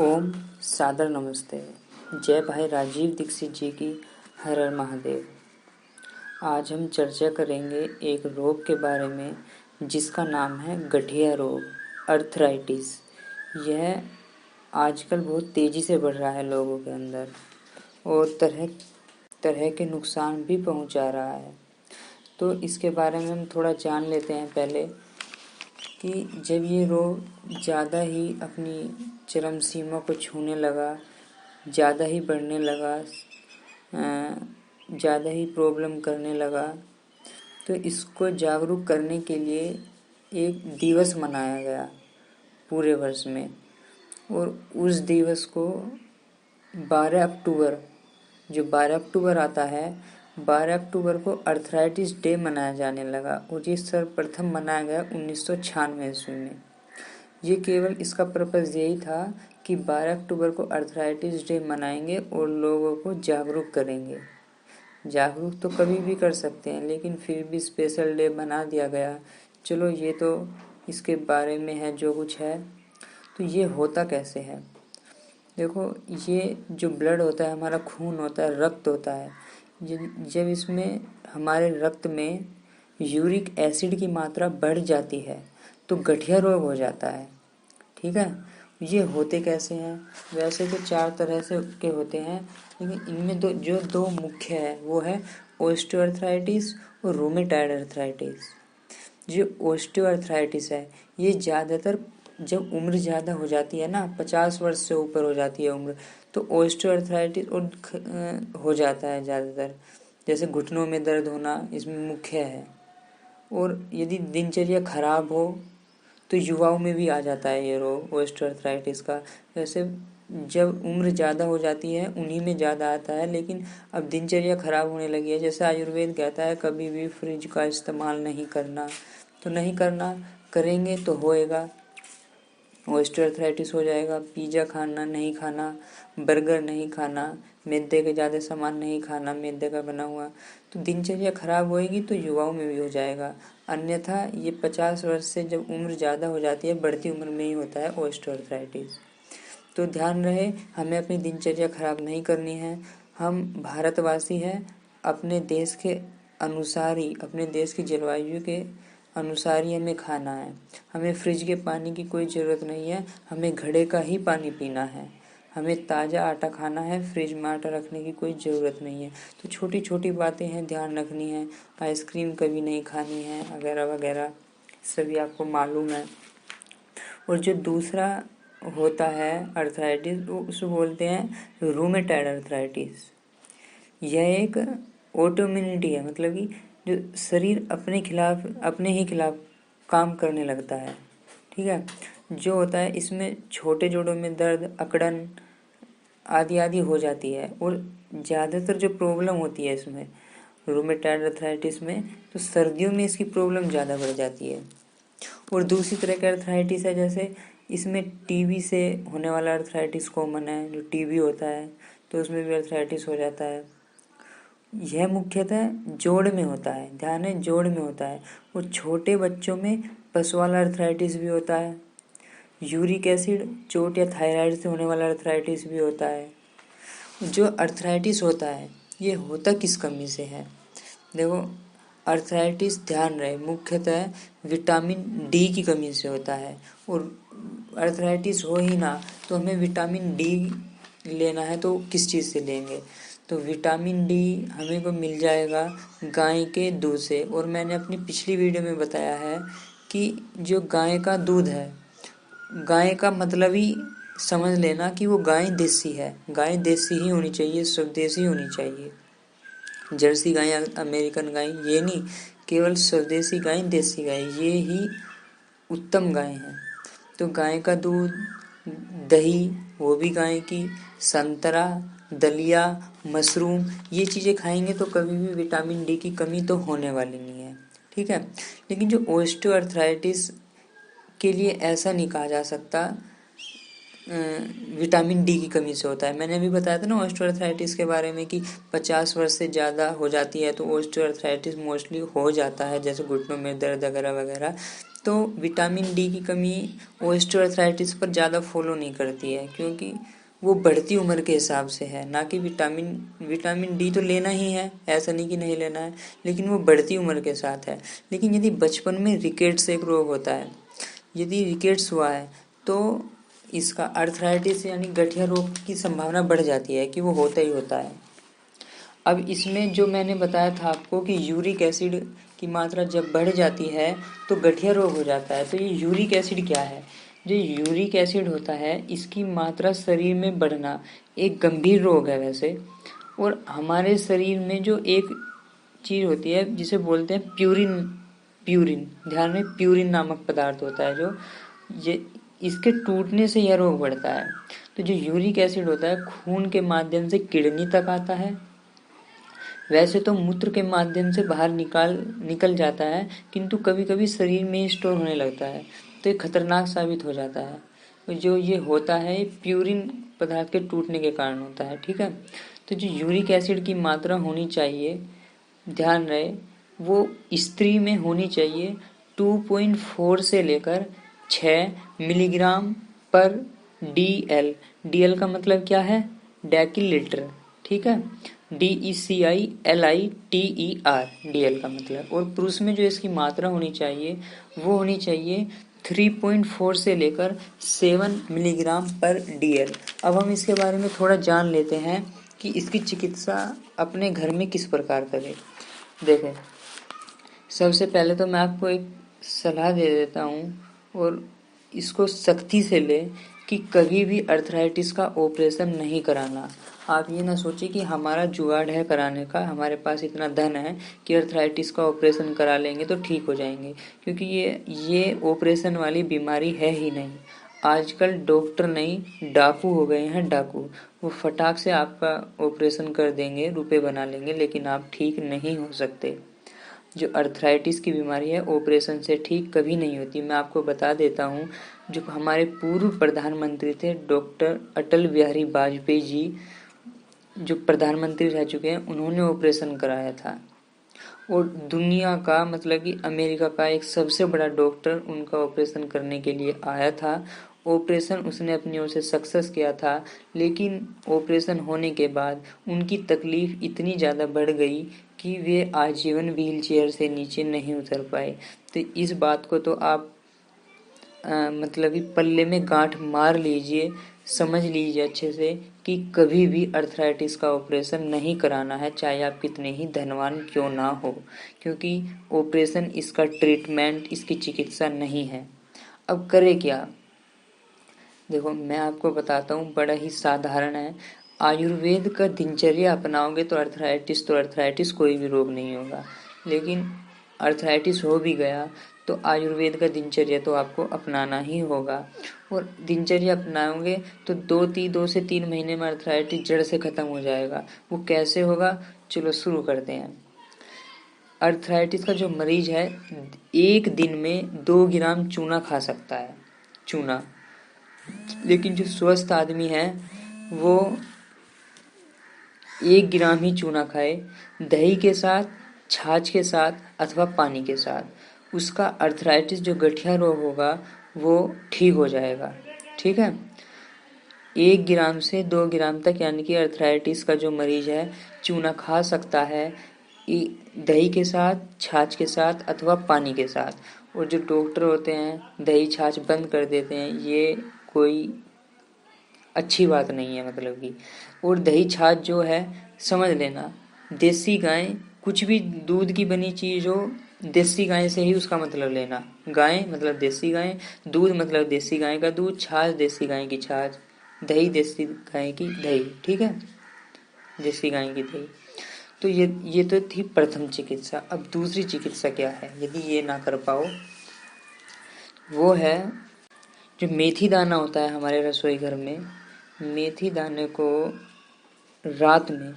ओम सादर नमस्ते। जय भाई राजीव दीक्षित जी की हर हर महादेव। आज हम चर्चा करेंगे एक रोग के बारे में जिसका नाम है गठिया रोग, अर्थराइटिस। यह आजकल बहुत तेज़ी से बढ़ रहा है लोगों के अंदर और तरह तरह के नुकसान भी पहुंचा रहा है। तो इसके बारे में हम थोड़ा जान लेते हैं पहले कि जब ये रोग ज़्यादा ही अपनी चरम सीमा को छूने लगा, ज़्यादा ही बढ़ने लगा, ज़्यादा ही प्रॉब्लम करने लगा, तो इसको जागरूक करने के लिए एक दिवस मनाया गया पूरे वर्ष में। और उस दिवस को 12 अक्टूबर, जो 12 अक्टूबर आता है, 12 अक्टूबर को अर्थराइटिस डे मनाया जाने लगा और ये सर्वप्रथम मनाया गया 1996 ईस्वी में। ये केवल इसका पर्पज़ यही था कि 12 अक्टूबर को अर्थराइटिस डे मनाएंगे और लोगों को जागरूक करेंगे। जागरूक तो कभी भी कर सकते हैं, लेकिन फिर भी स्पेशल डे बना दिया गया। चलो, ये तो इसके बारे में है जो कुछ है। तो ये होता कैसे है? देखो, ये जो ब्लड होता है, हमारा खून होता है, रक्त होता है, जब इसमें हमारे रक्त में यूरिक एसिड की मात्रा बढ़ जाती है तो गठिया रोग हो जाता है। ठीक है, ये होते कैसे हैं? वैसे तो 4 तरह से के होते हैं, लेकिन इनमें जो दो मुख्य है वो है ओस्टियोआर्थराइटिस और रूमेटॉइड अर्थराइटिस। जो ओस्टियोआर्थराइटिस है, ये ज़्यादातर जब उम्र ज़्यादा हो जाती है ना, 50 वर्ष से ऊपर हो जाती है उम्र, तो ओस्टियोआर्थराइटिस हो जाता है ज़्यादातर। जैसे घुटनों में दर्द होना इसमें मुख्य है। और यदि दिनचर्या खराब हो तो युवाओं में भी आ जाता है ये रोग ओस्टियोआर्थराइटिस का। वैसे जब उम्र ज़्यादा हो जाती है उन्हीं में ज़्यादा आता है, लेकिन अब दिनचर्या खराब होने लगी है। जैसे आयुर्वेद कहता है कभी भी फ्रिज का इस्तेमाल नहीं करना, तो नहीं करना, करेंगे तो होएगा, ओस्टियोआर्थराइटिस हो जाएगा। पिज़्ज़ा खाना नहीं खाना, बर्गर नहीं खाना, मैदे के ज़्यादा सामान नहीं खाना, मैदे का बना हुआ, तो दिनचर्या खराब होएगी तो युवाओं में भी हो जाएगा। अन्यथा ये 50 वर्ष से जब उम्र ज़्यादा हो जाती है, बढ़ती उम्र में ही होता है ओस्टियोआर्थराइटिस। तो ध्यान रहे, हमें अपनी दिनचर्या खराब नहीं करनी है। हम भारतवासी हैं, अपने देश के अनुसार ही, अपने देश की जलवायु के अनुसार ही हमें खाना है। हमें फ्रिज के पानी की कोई ज़रूरत नहीं है, हमें घड़े का ही पानी पीना है। हमें ताज़ा आटा खाना है, फ्रिज में आटा रखने की कोई ज़रूरत नहीं है। तो छोटी छोटी बातें हैं, ध्यान रखनी है। आइसक्रीम कभी नहीं खानी है, वगैरह वगैरह, सभी आपको मालूम है। और जो दूसरा होता है अर्थराइटिस, वो उसको बोलते हैं रूमेटॉइड अर्थराइटिस। यह एक ऑटोइम्यूनिटी है, मतलब कि जो शरीर अपने ही खिलाफ काम करने लगता है। ठीक है, जो होता है इसमें छोटे जोड़ों में दर्द, अकड़न आदि आदि हो जाती है। और ज़्यादातर जो प्रॉब्लम होती है इसमें रूमेटॉइड अर्थराइटिस में, तो सर्दियों में इसकी प्रॉब्लम ज़्यादा बढ़ जाती है। और दूसरी तरह का अर्थराइटिस है, जैसे इसमें टीबी से होने वाला अर्थराइटिस कॉमन है। जो टीबी होता है तो उसमें भी अर्थराइटिस हो जाता है। यह मुख्यतः जोड़ में होता है, ध्यान है, जोड़ में होता है। और छोटे बच्चों में पस वाला अर्थराइटिस भी होता है। यूरिक एसिड, चोट या थायराइड से होने वाला अर्थराइटिस भी होता है। जो अर्थराइटिस होता है ये होता किस कमी से है? देखो, अर्थराइटिस, ध्यान रहे, मुख्यतः विटामिन डी की कमी से होता है। और अर्थराइटिस हो ही ना तो हमें विटामिन डी लेना है, तो किस चीज़ से लेंगे? तो विटामिन डी हमें को मिल जाएगा गाय के दूध से। और मैंने अपनी पिछली वीडियो में बताया है कि जो गाय का दूध है, गाय का मतलब ही समझ लेना कि वो गाय देसी है। गाय देसी ही होनी चाहिए, स्वदेशी होनी चाहिए। जर्सी गाय, अमेरिकन गाय, ये नहीं, केवल स्वदेशी गाय, देसी गाय, ये ही उत्तम गाय हैं। तो गाय का दूध, दही, वो भी गाय की, संतरा, दलिया, मशरूम, ये चीज़ें खाएंगे तो कभी भी विटामिन डी की कमी तो होने वाली नहीं है। ठीक है, लेकिन जो ओस्टियोआर्थराइटिस के लिए ऐसा नहीं कहा जा सकता विटामिन डी की कमी से होता है। मैंने अभी बताया था ना ऑस्टियोआर्थराइटिस के बारे में कि 50 वर्ष से ज़्यादा हो जाती है तो ऑस्टियोआर्थराइटिस मोस्टली हो जाता है, जैसे घुटनों में दर्द वगैरह वगैरह। तो विटामिन डी की कमी ऑस्टियोआर्थराइटिस पर ज़्यादा फॉलो नहीं करती है, क्योंकि वो बढ़ती उम्र के हिसाब से है, ना कि विटामिन डी तो लेना ही है, ऐसा नहीं कि नहीं लेना है, लेकिन वो बढ़ती उम्र के साथ है। लेकिन यदि बचपन में रिकेट्स एक रोग होता है, यदि रिकेट्स हुआ है तो इसका अर्थराइटिस यानी गठिया रोग की संभावना बढ़ जाती है कि वो होता ही होता है। अब इसमें जो मैंने बताया था आपको कि यूरिक एसिड की मात्रा जब बढ़ जाती है तो गठिया रोग हो जाता है। तो ये यूरिक एसिड क्या है? जो यूरिक एसिड होता है इसकी मात्रा शरीर में बढ़ना एक गंभीर रोग है वैसे। और हमारे शरीर में जो एक चीज़ होती है जिसे बोलते हैं प्यूरिन, ध्यान में, प्यूरिन नामक पदार्थ होता है जो ये इसके टूटने से यह रोग बढ़ता है। तो जो यूरिक एसिड होता है खून के माध्यम से किडनी तक आता है। वैसे तो मूत्र के माध्यम से बाहर निकल जाता है, किंतु कभी कभी शरीर में स्टोर होने लगता है, तो ये खतरनाक साबित हो जाता है। तो जो ये होता है ये प्यूरिन पदार्थ के टूटने के कारण होता है, ठीक है। तो जो यूरिक एसिड की मात्रा होनी चाहिए, ध्यान रहे, वो स्त्री में होनी चाहिए 2.4 से लेकर 6 मिलीग्राम पर DL का मतलब क्या है? डेकिलीटर, ठीक है। DECILITER, DL का मतलब। और पुरुष में जो इसकी मात्रा होनी चाहिए वो होनी चाहिए 3.4 से लेकर 7 मिलीग्राम पर DL। अब हम इसके बारे में थोड़ा जान लेते हैं कि इसकी चिकित्सा अपने घर में किस प्रकार करें। देखें, सबसे पहले तो मैं आपको एक सलाह दे देता हूँ और इसको सख्ती से ले कि कभी भी अर्थराइटिस का ऑपरेशन नहीं कराना। आप ये ना सोचिए कि हमारा जुगाड़ है कराने का, हमारे पास इतना धन है कि अर्थराइटिस का ऑपरेशन करा लेंगे तो ठीक हो जाएंगे, क्योंकि ये ऑपरेशन वाली बीमारी है ही नहीं। आजकल डॉक्टर नहीं डाकू हो गए हैं, डाकू। वो फटाक से आपका ऑपरेशन कर देंगे, रुपए बना लेंगे, लेकिन आप ठीक नहीं हो सकते। जो अर्थराइटिस की बीमारी है ऑपरेशन से ठीक कभी नहीं होती। मैं आपको बता देता हूँ, जो हमारे पूर्व प्रधानमंत्री थे डॉक्टर अटल बिहारी वाजपेयी जी, जो प्रधानमंत्री रह चुके हैं, उन्होंने ऑपरेशन कराया था। और दुनिया का मतलब कि अमेरिका का एक सबसे बड़ा डॉक्टर उनका ऑपरेशन करने के लिए आया था। ऑपरेशन उसने अपनी ओर से सक्सेस किया था, लेकिन ऑपरेशन होने के बाद उनकी तकलीफ इतनी ज़्यादा बढ़ गई कि वे आजीवन व्हील चेयर से नीचे नहीं उतर पाए। तो इस बात को तो आप मतलब कि पल्ले में गांठ मार लीजिए, समझ लीजिए अच्छे से कि कभी भी अर्थराइटिस का ऑपरेशन नहीं कराना है, चाहे आप कितने ही धनवान क्यों ना हो, क्योंकि ऑपरेशन इसका ट्रीटमेंट, इसकी चिकित्सा नहीं है। अब करे क्या? देखो, मैं आपको बताता हूँ, बड़ा ही साधारण है। आयुर्वेद का दिनचर्या अपनाओगे तो अर्थराइटिस कोई भी रोग नहीं होगा। लेकिन अर्थराइटिस हो भी गया तो आयुर्वेद का दिनचर्या तो आपको अपनाना ही होगा। और दिनचर्या अपनाओगे तो 2 से 3 महीने में अर्थराइटिस जड़ से खत्म हो जाएगा। वो कैसे होगा, चलो शुरू करते हैं। अर्थराइटिस का जो मरीज है 1 दिन में 2 ग्राम चूना खा सकता है, चूना। लेकिन जो स्वस्थ आदमी है वो 1 ग्राम ही चूना खाए, दही के साथ, छाछ के साथ अथवा पानी के साथ। उसका अर्थराइटिस जो गठिया रोग होगा वो ठीक हो जाएगा, ठीक है। 1 ग्राम से 2 ग्राम तक यानी कि अर्थराइटिस का जो मरीज है चूना खा सकता है, दही के साथ, छाछ के साथ अथवा पानी के साथ। और जो डॉक्टर होते हैं दही छाछ बंद कर देते हैं, ये कोई अच्छी बात नहीं है, मतलब कि। और दही छाछ जो है, समझ लेना, देसी गाय, कुछ भी दूध की बनी चीज़ हो, देसी गाय से ही उसका मतलब लेना। गाय मतलब देसी गाय, दूध मतलब देसी गाय का दूध, छाछ देसी गाय की छाछ, दही देसी गाय की दही, ठीक है, देसी गाय की दही। तो ये तो थी प्रथम चिकित्सा। अब दूसरी चिकित्सा क्या है, यदि ये ना कर पाओ, वो है जो मेथी दाना होता है हमारे रसोई घर में। मेथी दाने को रात में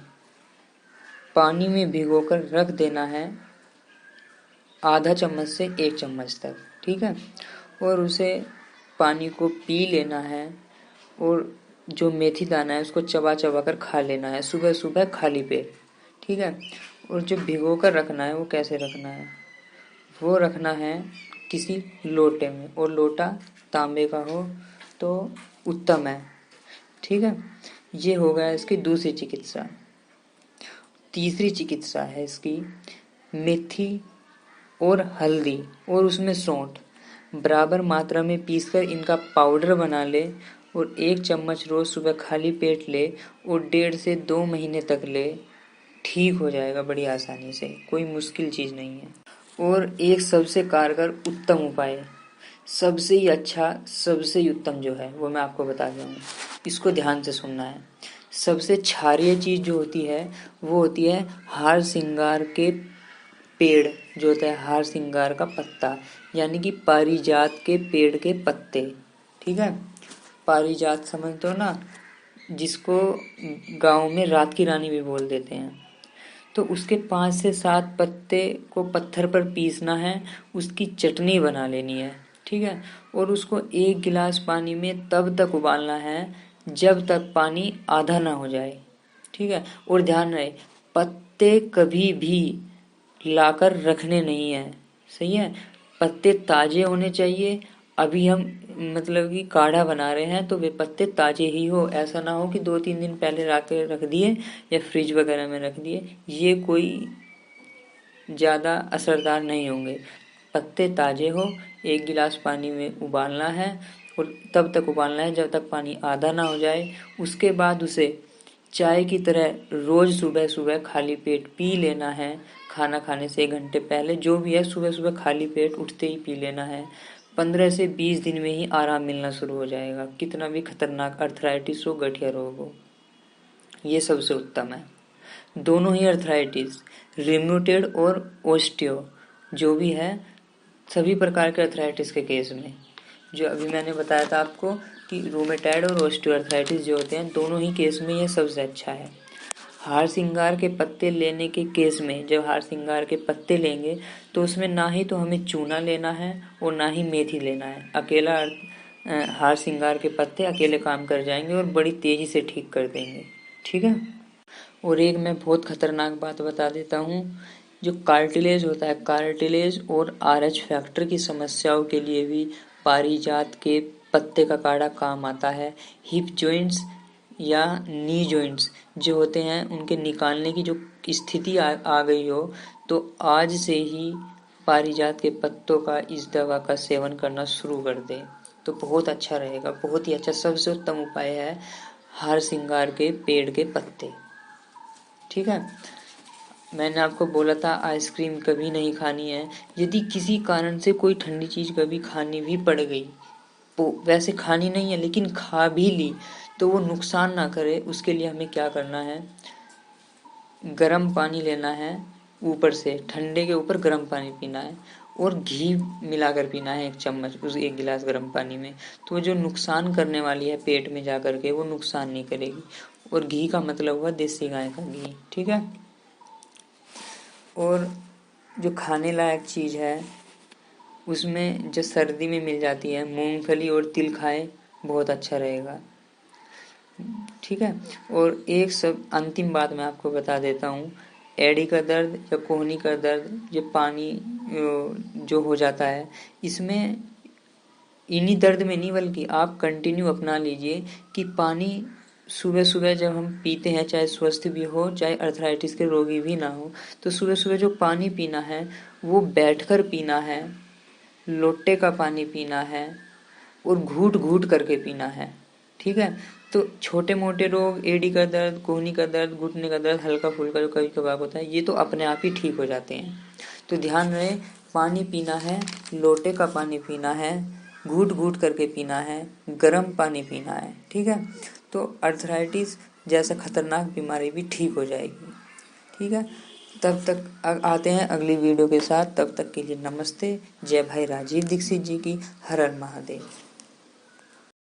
पानी में भिगोकर रख देना है, आधा चम्मच से 1 चम्मच तक, ठीक है। और उसे पानी को पी लेना है और जो मेथी दाना है उसको चबा चबा कर खा लेना है सुबह सुबह खाली पेट, ठीक है। और जो भिगो कर रखना है वो कैसे रखना है, वो रखना है किसी लोटे में, और लोटा तांबे का हो तो उत्तम है, ठीक है। ये हो गया इसकी दूसरी चिकित्सा। तीसरी चिकित्सा है इसकी मेथी और हल्दी और उसमें सौंठ बराबर मात्रा में पीसकर इनका पाउडर बना ले और 1 चम्मच रोज सुबह खाली पेट ले और 1.5 से 2 महीने तक ले, ठीक हो जाएगा बड़ी आसानी से, कोई मुश्किल चीज़ नहीं है। और एक सबसे कारगर उत्तम उपाय, सबसे ही अच्छा सबसे ही उत्तम जो है वो मैं आपको बता दूँ, इसको ध्यान से सुनना है। सबसे क्षारीय चीज़ जो होती है वो होती है हार सिंगार के पेड़, जो होता है हार सिंगार का पत्ता, यानी कि पारिजात के पेड़ के पत्ते, ठीक है। पारिजात समझते हो ना, जिसको गांव में रात की रानी भी बोल देते हैं। तो उसके 5 से 7 पत्ते को पत्थर पर पीसना है, उसकी चटनी बना लेनी है, ठीक है। और उसको 1 गिलास पानी में तब तक उबालना है जब तक पानी आधा ना हो जाए, ठीक है। और ध्यान रहे पत्ते कभी भी लाकर रखने नहीं है, सही है। पत्ते ताजे होने चाहिए। अभी हम मतलब कि काढ़ा बना रहे हैं तो वे पत्ते ताजे ही हो, ऐसा ना हो कि 2-3 दिन पहले ला के रख दिए या फ्रिज वगैरह में रख दिए, ये कोई ज़्यादा असरदार नहीं होंगे। पत्ते ताजे हो, 1 गिलास पानी में उबालना है और तब तक उबालना है जब तक पानी आधा ना हो जाए। उसके बाद उसे चाय की तरह रोज सुबह सुबह खाली पेट पी लेना है, खाना खाने से 1 घंटे पहले, जो भी है सुबह सुबह खाली पेट उठते ही पी लेना है। 15 से 20 दिन में ही आराम मिलना शुरू हो जाएगा, कितना भी खतरनाक अर्थराइटिस हो, गठिया रोग हो, ये सबसे उत्तम है। दोनों ही अर्थराइटिस, रिम्यूटेड और ओस्टियो, जो भी है सभी प्रकार के अर्थराइटिस के केस में, जो अभी मैंने बताया था आपको कि रूमेटाइड और ऑस्टियोआर्थराइटिस जो होते हैं, दोनों ही केस में ये सबसे अच्छा है। हार सिंगार के पत्ते लेने के केस में, जब हार सिंगार के पत्ते लेंगे तो उसमें ना ही तो हमें चूना लेना है और ना ही मेथी लेना है, अकेला हार सिंगार के पत्ते अकेले काम कर जाएंगे और बड़ी तेजी से ठीक कर देंगे, ठीक है। और एक मैं बहुत खतरनाक बात बता देता हूँ, जो कार्टिलेज होता है, कार्टिलेज और RH फैक्टर की समस्याओं के लिए भी पारिजात के पत्ते का काढ़ा काम आता है। हिप जॉइंट्स या नी जॉइंट्स जो होते हैं उनके निकालने की जो स्थिति आ गई हो, तो आज से ही पारिजात के पत्तों का इस दवा का सेवन करना शुरू कर दे तो बहुत अच्छा रहेगा, बहुत ही अच्छा। सबसे उत्तम उपाय है हार सिंगार के पेड़ के पत्ते, ठीक है। मैंने आपको बोला था आइसक्रीम कभी नहीं खानी है। यदि किसी कारण से कोई ठंडी चीज़ कभी खानी भी पड़ गई, तो वैसे खानी नहीं है लेकिन खा भी ली, तो वो नुकसान ना करे, उसके लिए हमें क्या करना है, गर्म पानी लेना है, ऊपर से ठंडे के ऊपर गर्म पानी पीना है और घी मिलाकर पीना है 1 चम्मच उस 1 गिलास गर्म पानी में। तो जो नुकसान करने वाली है पेट में जा कर के वो नुकसान नहीं करेगी। और घी का मतलब हुआ देसी गाय का घी, ठीक है। और जो खाने लायक चीज़ है उसमें जो सर्दी में मिल जाती है, मूंगफली और तिल खाएं, बहुत अच्छा रहेगा, ठीक है। और एक सब अंतिम बात मैं आपको बता देता हूँ, एड़ी का दर्द या कोहनी का दर्द, ये पानी जो हो जाता है, इसमें इन्हीं दर्द में नहीं बल्कि आप कंटिन्यू अपना लीजिए कि पानी सुबह सुबह जब हम पीते हैं, चाहे स्वस्थ भी हो चाहे अर्थराइटिस के रोगी भी ना हो, तो सुबह सुबह जो पानी पीना है वो बैठकर पीना है, लोटे का पानी पीना है और घूट घूट करके पीना है, ठीक है। तो छोटे मोटे रोग, एड़ी का दर्द, कोहनी का दर्द, घुटने का दर्द, हल्का फुल्का जो कभी कभार होता है, ये तो अपने आप ही ठीक हो जाते हैं। तो ध्यान रहे, पानी पीना है, लोटे का पानी पीना है, घूट घूट करके पीना है, गर्म पानी पीना है, ठीक है। तो अर्थराइटिस जैसा खतरनाक बीमारी भी ठीक हो जाएगी, ठीक है। तब तक आते हैं अगली वीडियो के साथ, तब तक के लिए नमस्ते। जय भाई राजीव दीक्षित जी की, हर हर महादेव।